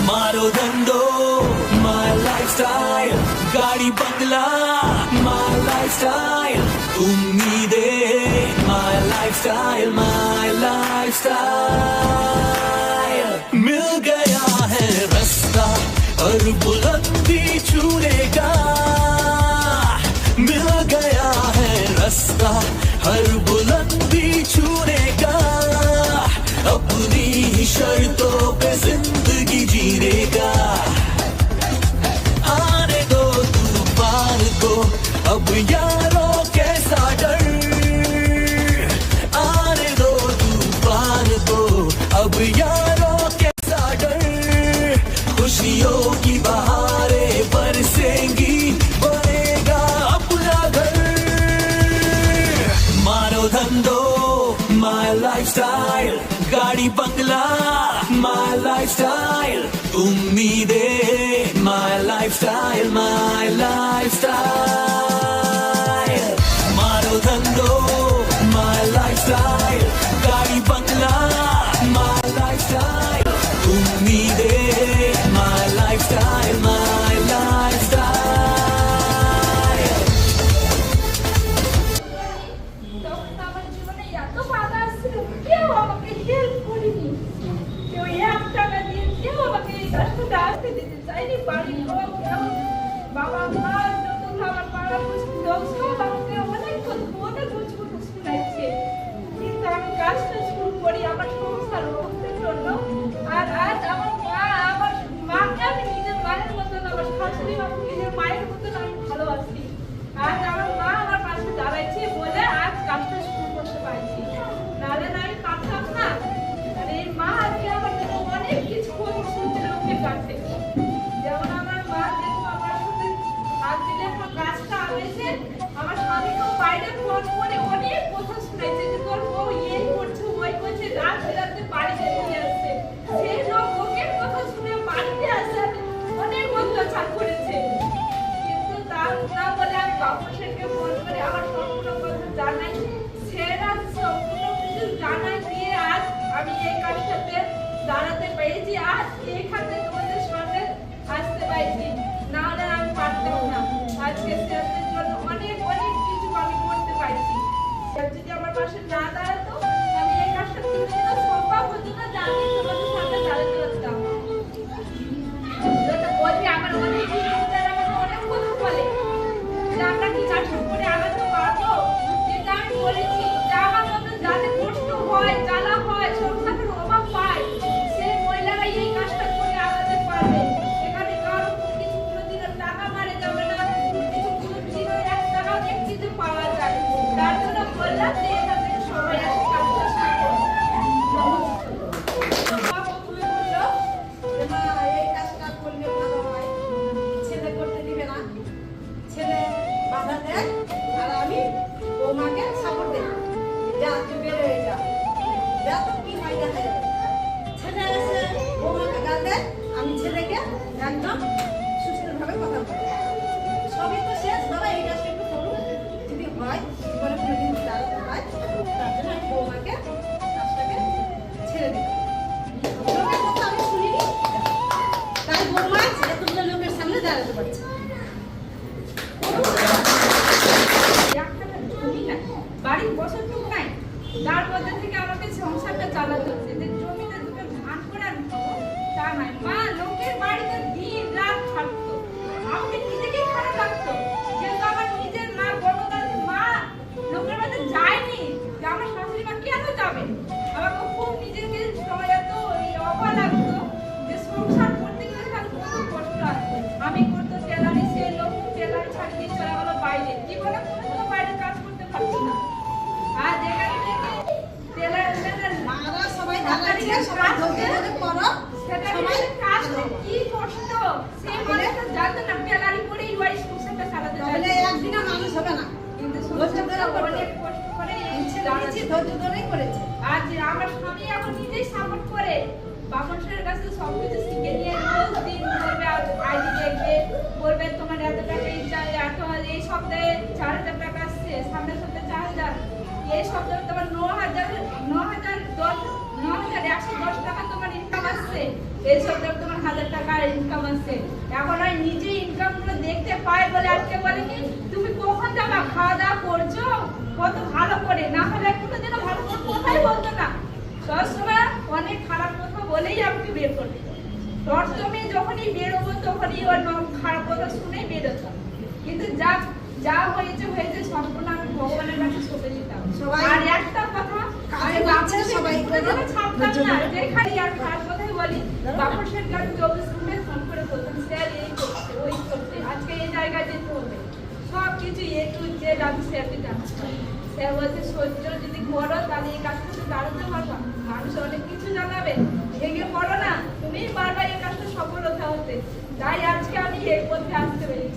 मारो धंधो my lifestyle, गाड़ी बंगला माय लाइफस्टाइल, उम्मीदें माय लाइफस्टाइल, माय लाइफस्टाइल। मिल गया है रास्ता और बुलंदी छूने का, मिल गया है रास्ता हर बुलंदी छूने का, अपनी ही शर्तों पे जिंदगी जीने का। आने दो तूफान को अब यारों कैसा डर, आने दो तूफान को अब यारों कैसा डर, खुशियों की बहारें बरसेंगी बनेगा अपना घर। मारो धंधो माय लाइफस्टाइल, गाड़ी बंगला माय लाइफस्टाइल, उम्मीदें माय लाइफस्टाइल, माय लाइफस्टाइल। मारो धंधो माय लाइफस्टाइल, गाड़ी बंगला माय लाइफस्टाइल, उम्मीदें माय लाइफस्टाइल, माय लाइफस्टाइल। তখন আমার জীবনে এত বাধা আসছিল, কেউ আমাকে হেল্প করেনি, কেউ এক টাকা দিয়ে কেউ আমাকে এই কাজটা আসতে দিতে চায়নি। বাড়ির লোক কেউ, বাবা মা, যত আমার পাড়ার লোক সব আমাকে অনেক কথা শোনাচ্ছে, কিন্তু আমি কাজটা শুরু করি আমার সংসার রক্ষার জন্য। আর আজ আমার মাকে আমি নিজের মায়ের মতন, আমার শাশুড়ি মাকে নিজের মায়ের মতন আমি ভালোবাসি। আজ আমার মা আমার পাশে দাঁড়াইছে বলে আজ কাজটা শুরু করতে পারছি, নাহলে না আমি পারতাম না। আর এই মা আজকে আমার জন্য অনেক কিছু শুনছে লোকের কাছে, যেমন আমার মা দেখো আমার সাথে হাত দিলে আমার কাজটা আনেছে, আমার স্বামীকেও বাইরে ফোন করে অনেক কথা শুনাইছে যে তোর বউ এই করছে ওই করছে, রাত রাতে বাড়িতে নিয়ে আসছে, সেই লোক ওকে কথা শুনে বাড়িতে আসে অনেক অত্যাচার করেছে। কিন্তু তার না বলে আমি বাবুশেরকে ফোন করে আমার সম্পূর্ণ কথা জানাই, সেরা সম্পূর্ণ কিছু জানাই দিয়ে আজ আমি এই কাজটাতে দাঁড়াতে পেরেছি, আজ এইখানে তোমাদের সামনে আসতে পারছি, না হলে আমি পারতাম না। আজকে সেদের জন্য অনেক অনেক কিছু আমি করতে পারছি। যদি আমার পাশে না দাঁড়াতো আমি এই কাজটা কোনোদিনও সম্ভব হতো না, যে আমি তোমাদের সামনে দাঁড়াতে পারতাম। যেটা বলছি আমার অনেক রিলেটিভরা আমাকে অনেক কথা বলে যে আমরা কি কাজটা করে আগাতে পারবো, যেটা আমি বলেছি যে আমার মতো যাদের কষ্ট হয়, জ্বালা হয়, সংসারের অভাব পায়, সেই মহিলারা এই কাজটা করে আগাতে পারবে। এখানে কারো কিছু কোনোদিনও টাকা মারে যাবে না, কিছু কোনোদিনও 1 টাকাও একটিতে পাওয়া যায়। তার জন্য বললাম যে এখান থেকে সবাই আসে কাজটা শিখো। ছেলে করতে দিবে না, ছেলে বাধা দেয়, আর আমি বৌমাকে সাপোর্ট দেই, যা তুই বের হয়ে যা, যা তো কি হয় দেখা যাবে। ছেলে এসে বৌমাকে গাল দেয়, আমি ছেলেকে একদম সুস্থভাবে কথা বলি। সবই তো শেষ, বাবা এই কাজটা একটু করুন, যদি হয় জীবনে কোনোদিন দাঁড়াতে হয়, তার জন্য আমি বৌমাকে কাজটাকে ছেড়ে দিই। লোকের কথা আমি শুনিনি, তাই বৌমা এতগুলো লোকের সামনে দাঁড়াতে পারছে। বাড়ির বসতটুকু নাই, তার মধ্যে থেকে আমাকে সংসারটা চালাতে হচ্ছে, যে জমিতে দুটো ধান করে আমি খাবো তা নাই। মা লোকের বাড়িতে দিন রাত থাকতো, আমাকে নিজেকেই খারাপ লাগতো, যেহেতু আমার নিজের মা বড়দাদি মা লোকের বাড়িতে যায়নি, যে আমার শাশুড়ি মা কেন যাবে। আমাকে খুব নিজেকে সময় এত অবাক লাগতো যে সংসার করতে গেলে তাহলে কত কষ্ট হয়। আমি করতো টেলারি, সে লোক টেলারি ছাড়িয়ে চলে গেলো বাইরে, জীবনে কোনো বাইরে কাজ করতে পারছি না। আর যেখানে থেকে টেলার মারা সবাই দাঁড়াচ্ছে, সবাই ধরে ধরে করো, সেটা কাজটা কি কষ্ট, সে মানুষটা জানতো না টেলারি করেই ওই সংসারটা চালাতে তাহলে চাইছে। একদিনে মানুষ হবে না, কিন্তু ধৈর্য ধরে সংসারটা করতে। অনেক কষ্ট করে এই ছেলে ধৈর্য ধরেই করেছে। আর যে আমার স্বামী এখন বাপনের কাছে সবকিছু শিখে নিয়ে রোজ দিন বলবে আইডি দেখবে, বলবে তোমার এত টাকা ইনকাম, এত এই সপ্তাহে 4,000 টাকা আসছে, সামনের সপ্তাহে 4,000, এই সপ্তাহে তোমার 9,110 টাকা তোমার ইনকাম আসছে, এই সপ্তাহে তোমার 1,000 টাকা ইনকাম আসছে। এখন আর নিজে ইনকাম গুলো দেখতে পায় বলে আজকে বলে কি তুমি কখন যাবা, খাওয়া দাওয়া করছো কত ভালো করে, না হলে কোনোদিনও ভালো করে কথাই বলতো না, সবসময় অনেক খারাপ কথা বলেই আমাকে বের করতো। প্রথমে যখনই বেরোবো তখনই ওর খারাপ কথা শুনে বেরোতাম, কিন্তু যা হয়েছে হয়েছে, সম্পূর্ণ আমি ভগবানের কাছে সঁপে দিতাম। আর একটা কথা, আমি বাপের সবাই ছাড়তাম না, যেখানে আর খারাপ কথাই বলি, বাপের সাথে আমি 24 ঘন্টা ফোন করে বলতাম স্যার এই করছে ওই করছে, আজকে এই জায়গায় যেতে হবে, সব কিছু এ টু জেড আমি স্যারকে জানাতাম। স্যার বলছে সহ্য যদি করো তাহলে এই কাজটা তো দাঁড়াতে পারবা, মানুষ অনেক কিছু জানাবে, ভেঙে পড়ো না, তুমি বারবার এই কাজটা সফলতা হতে, তাই আজকে আমি এই পথে আসতে পেরেছি।